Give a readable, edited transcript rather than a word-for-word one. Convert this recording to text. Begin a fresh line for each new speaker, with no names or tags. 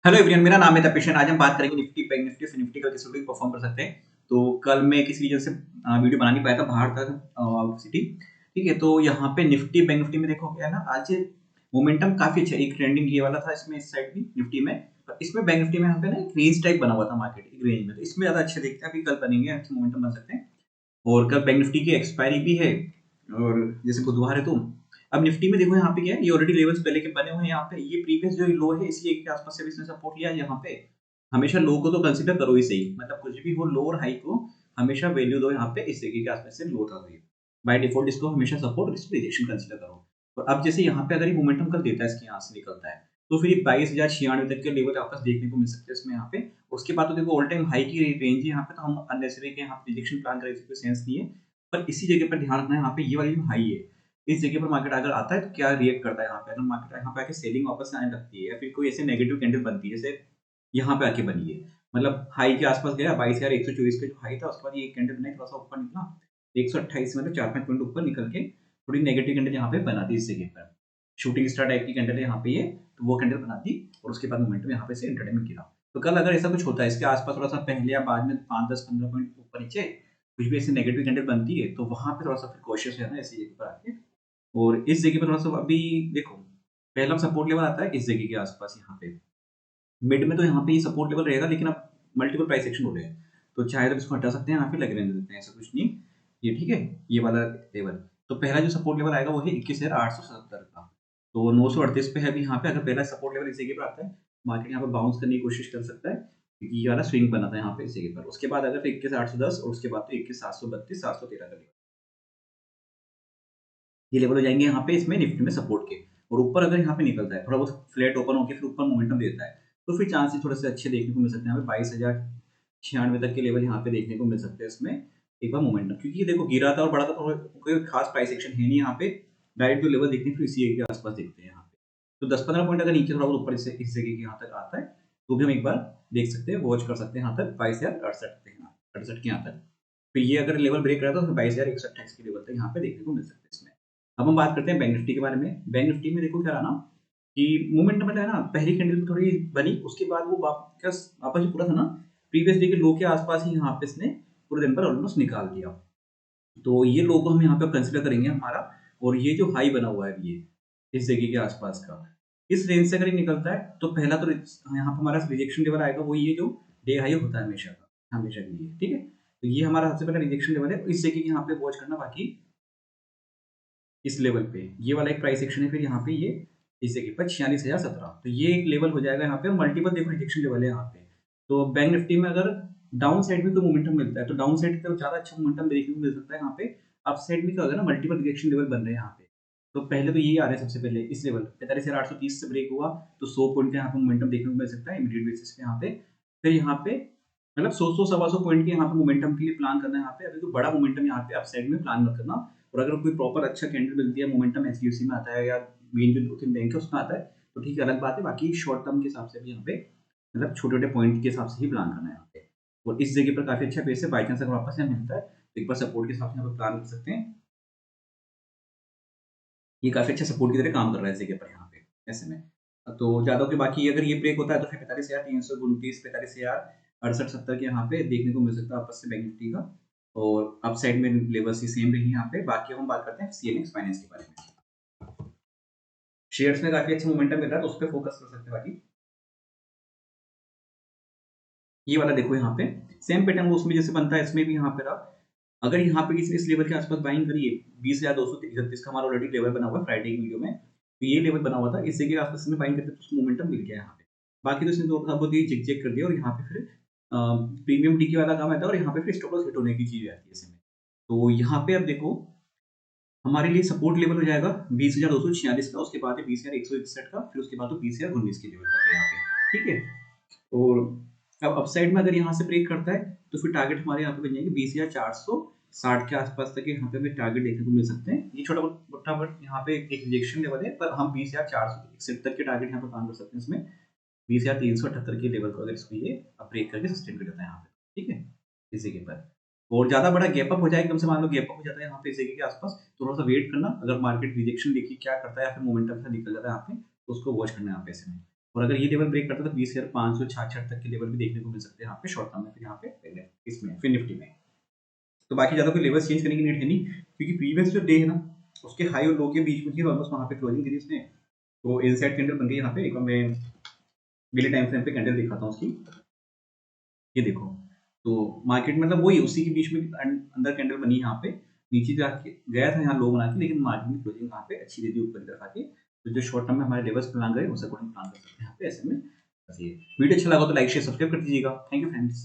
Hello everyone, मेरा नाम है तपेश। आज हम बात करेंगे निफ्टी, बैंक निफ्टी से निफ्टी का किस रूट परफॉर्म कर सकते हैं। तो कल मैं किसी रीजन से वीडियो बना नहीं पाया था, बाहर था आउट सिटी। ठीक है, तो यहाँ पे निफ्टी बैंक निफ्टी में देखो क्या है ना, आज मोमेंटम काफी अच्छा, एक ट्रेंडिंग ये वाला था इसमें, इस साइड भी निफ्टी में। और इसमें बैंक निफ्टी में यहाँ पे ना एक रेंज टाइप बना हुआ था मार्केट, एक रेंज में, तो इसमें ज्यादा अच्छे देखते हैं। अभी कल बनेंगे अच्छे मोमेंटम बन सकते हैं। और कल बैंक निफ्टी की एक्सपायरी भी है, और जैसे बुधवार है तो अब निफ्टी में देखो यहाँ पे क्या है, ये ऑलरेडी लेवल्स पहले के बने हुए हैं। यहाँ पे ये प्रीवियस जो लो है, इसी एक के आसपास से भी इसने सपोर्ट लिया है। यहाँ पे हमेशा लो को तो कंसीडर करो ही सही, मतलब कुछ भी हो लो और हाई को हमेशा वैल्यू दो यहाँ पे, इस जगह के आसपास से लो था, तो बाय डिफॉल्ट इसको हमेशा सपोर्ट, इसको रिजेक्शन कंसीडर करो। और अब जैसे यहाँ पे अगर ये मोमेंटम कल देता है, इसके यहाँ से निकलता है, तो फिर 22,096 तक के लेवल आपस देखने को मिल सकते हैं इसमें यहाँ पे। उसके बाद तो देखो ऑल टाइम हाई की रेंज है यहाँ पे, तो हम अननेसेसरी के यहाँ पे रिजेक्शन प्लान करें, कोई सेंस नहीं है। पर इसी जगह पर ध्यान रखना है, यहाँ पे ये वाली जो हाई है, इस जगह पर मार्केट अगर आता है तो क्या रिएक्ट करता है। यहाँ पे अगर मार्केट यहाँ पे आके सेलिंग वापस आने लगती है, या फिर कोई ऐसे नेगेटिव कैंडल बनती है जैसे यहाँ पे आके बनी है, मतलब हाई के आसपास गया 22,124 का जो हाई था, उसके बाद ये एक कैंडल बनाई, थोड़ा सा ऊपर निकला 128 मतलब 4-5 पॉइंट ऊपर निकल के थोड़ी नेगेटिव कैंडल यहाँ पे बना दी इस जगह पर। शूटिंग स्टार टाइप की कैंडल है यहाँ पे ये, तो वो कैंडल बना दी, और उसके बाद मोमेंटम यहाँ पे से इंट्राडे में गिरा। तो कल अगर ऐसा कुछ होता है, इसके आसपास थोड़ा सा पहले या बाद में 5-10-15 पॉइंट ऊपर नीचे कुछ भी ऐसी नेगेटिव कैंडल बनती है, तो वहां पे थोड़ा सा फिर कॉशियस रहना ऐसी जगह पर आके। और इस जगह पे थोड़ा-सा अभी देखो, पहला सपोर्ट लेवल आता है इस जगह के आस-पास यहाँ पे। मिड में तो यहाँ पे ये सपोर्ट लेवल रहेगा, लेकिन अब मल्टीपल प्राइस एक्शन हो रहे हैं, तो चाहे तो इसको हटा सकते हैं, यहाँ पे लगे रहने देते हैं, ऐसा कुछ नहीं। ये ठीक है, ये वाला लेवल। तो पहला जो सपोर्ट लेवल आएगा वो है 21,870 का। तो 938 पे है अभी यहाँ पे। अगर पहला सपोर्ट लेवल इस जगह पे आता है, मार्केट यहाँ पे बाउंस करने की कोशिश कर सकता है, क्योंकि ये वाला स्विंग बना था यहाँ पे इस जगह पर। उसके बाद अगर 21,810 और उसके बाद तो 21,732, 713 का लेवल, ये लेवल हो जाएँगे यहाँ पे इसमें निफ्टी में सपोर्ट के। और ऊपर अगर यहाँ पे निकलता है, थोड़ा बहुत फ्लैट ओपन होके फिर ऊपर मोमेंटम देता है, तो फिर चांसेस थोड़े से अच्छे देखने को मिल सकते हैं। यहाँ पे 22,096 तक के लेवल यहाँ पे देखने को मिल सकते हैं इसमें, एक बार मोमेंटम। क्योंकि ये देखो गिरा था और बढ़ा था, तो कोई खास प्राइस एक्शन है नहीं यहाँ पे। डायरेक्ट जो लेवल देखते हैं फिर इसी के आस-पास देखते हैं यहाँ पे। तो 10-15 पॉइंट अगर नीचे थोड़ा बहुत ऊपर इस जगह के यहाँ तक आता है, तो भी हम एक बार देख सकते हैं, वॉच कर सकते हैं यहाँ तक 22,068 तक, यहाँ 68 के यहाँ तक। फिर ये अगर लेवल ब्रेक रहा तो 22,128 के लेवल तक यहाँ पे देखने को मिल सकते हैं इसमें। अब हम बात करते हैं बैंक निफ्टी के बारे में। बैंक निफ्टी में देखो क्या रहा ना, कि मोमेंटम है ना, पहली कैंडल में थोड़ी बनी, उसके बाद वो वापस वापस जो पूरा था ना, प्रीवियस डे के लो के आसपास ही यहाँ पे इसने पूरे दिन पर ऑलमोस्ट निकाल दिया। तो ये लो को हम यहाँ पे कंसीडर करेंगे हमारा। और ये जो हाई बना हुआ है ये इस जगह के आसपास का, इस रेंज से अगर ये निकलता है, तो पहला तो यहाँ पे हमारा रिजेक्शन लेवल आएगा, वो ये जो डे हाई होता है हमेशा का, हमेशा के लिए। ठीक है, तो ये हमारा सबसे पहला रिजेक्शन लेवल है, इस जगह की यहाँ पे वॉच करना। बाकी इस लेवल पे ये वाला एक प्राइस एक्शन है, फिर यहाँ पे ये इस जगह पर 46,017, तो ये एक लेवल हो जाएगा यहाँ पे। और मल्टीपल देखो रिजेक्शन लेवल है यहाँ पे। तो बैंक निफ्टी में अगर डाउन साइड में तो मोमेंटम मिलता है, तो डाउन साइड का ज्यादा अच्छा मोमेंटम देखने को मिल सकता है यहाँ पे। अप साइड में क्या होगा ना, मल्टीपल रिजेक्शन लेवल बन रहे हैं यहाँ पे। तो पहले तो ये आ रहा है सबसे पहले इस लेवल 45,830 से ब्रेक हुआ, तो 100 पॉइंट का यहाँ पे मोमेंटम देखने को मिल सकता है इमीडिएट बेसिस पे यहाँ पे। फिर यहाँ पे मतलब 100 सवा 100 पॉइंट के यहाँ पे मोमेंटम के लिए प्लान करना है यहाँ पे। अभी तो बड़ा मोमेंटम यहाँ पे अप साइड में प्लान मत करना। और अगर कोई प्रॉपर अच्छा कैंडल मिलती है, मोमेंटम एचडीएफसी में आता है या मेन जो 2-3 बैंक है उसमें आता है, तो ठीक है, अलग बात है। बाकी शॉर्ट टर्म के हिसाब से भी यहाँ पे मतलब छोटे-छोटे पॉइंट के हिसाब से ही प्लान करना है यहाँ पे। और इस जगह पर काफ़ी अच्छा पेस है, बाय चांस अगर वापस यहाँ मिलता है, तो एक बार सपोर्ट के हिसाब से यहाँ पे प्लान कर सकते हैं। ये काफ़ी अच्छा सपोर्ट की तरह काम कर रहा है इस जगह पर यहाँ पे, ऐसे में। तो ज़्यादा के बाकी अगर ये ब्रेक होता है, तो फिर 45,329, 45,068-70 के यहाँ पे देखने को मिल सकता है वापस से बैंक निफ्टी का। और अप साइड में लेवल्स ही सेम रही यहाँ पे। बाकी हम बात करते हैं सीएनएक्स फाइनेंस के बारे में। शेयर्स में काफ़ी अच्छा मोमेंटम मिल रहा है, तो उस पे फोकस कर सकते हैं बाकी। ये वाला देखो यहाँ पे सेम पैटर्न उसमें जैसे बनता है, इसमें भी यहाँ पे रहा। अगर यहाँ पे किसी इस लेवल के आसपास बाइंग करिए, 20,231 का हमारा ऑलरेडी लेवल बना हुआ है फ्राइडे की वीडियो में, तो ये लेवल बना हुआ था, इसी के आसपास में बाइंग करते तो उसको मोमेंटम मिल गया यहाँ पे। बाकी तो इसने थोड़ा बहुत ये जिग जैग कर दिया, और यहाँ पे फिर प्रीमियम डी वाला काम आता है, और यहाँ पे फिर स्टॉप लॉस हिट होने की चीज आती है इसमें। तो यहाँ पे अब देखो हमारे लिए सपोर्ट लेवल हो जाएगा 20,246 का, उसके बाद है 20,161 का, फिर उसके बाद तो 20,019 के लेवल तक है यहाँ पे। ठीक है, और अब अपसाइड में अगर यहाँ से ब्रेक करता है, तो फिर टारगेट हमारे यहाँ पे बन जाएंगे 20,460 के आसपास तक यहाँ पे हमें टारगेट देखने को मिल सकते हैं। ये छोटा मोटा बट यहाँ पे एक रिजेक्शन लेवल है, पर हम 20,461 तक के टारगेट यहाँ पे काम कर सकते हैं इसमें। 20,378 के लेवल को अगर इसको ये ब्रेक करके सस्टेन कर देता है यहाँ पे। ठीक है, इस जगह पर और ज्यादा बड़ा गैप अप हो जाए, एकदम से मान लो गैप अप हो जाता है यहाँ पे इस जगह के आसपास, तो थोड़ा सा वेट करना। अगर मार्केट रिजेक्शन देखिए क्या करता है, या फिर मोमेंटम से निकल जाता है यहाँ पे, तो उसको वॉच करना है यहाँ पे ऐसे में। और अगर ये लेवल ब्रेक करता है तो 20,566 तक के लेवल भी देखने को मिल सकते हैं यहाँ पे शॉर्ट टर्म में, फिर यहाँ पे इसमें फिर निफ्टी में। तो बाकी ज़्यादा कोई लेवल्स चेंज करने की नीड है नहीं, क्योंकि प्रीवियस जो डे है ना उसके हाई और लो के बीच में थी, ऑलमोस्ट वहाँ पे क्लोजिंग करी उसने, तो इनसाइड कैंडल बन गई यहाँ पे। एक बार मैं डेली टाइम फ्रेम पे कैंडल दिखाता हूँ उसकी, ये देखो। तो मार्केट मतलब वही उसी के बीच में अंदर कैंडल बनी यहाँ पे, नीचे जाके गया था यहाँ लो बना के, लेकिन मार्केट की क्लोजिंग यहाँ पे अच्छी दे दी ऊपर की तरफ आके। तो जो शॉर्ट टर्म में हमारे लेवल्स प्लान करें उस अकॉर्डिंग प्लान कर सकते हैं यहाँ पे ऐसे में। बस ये वीडियो अच्छा लगा तो लाइक शेयर सब्सक्राइब कर दीजिएगा। Thank you friends.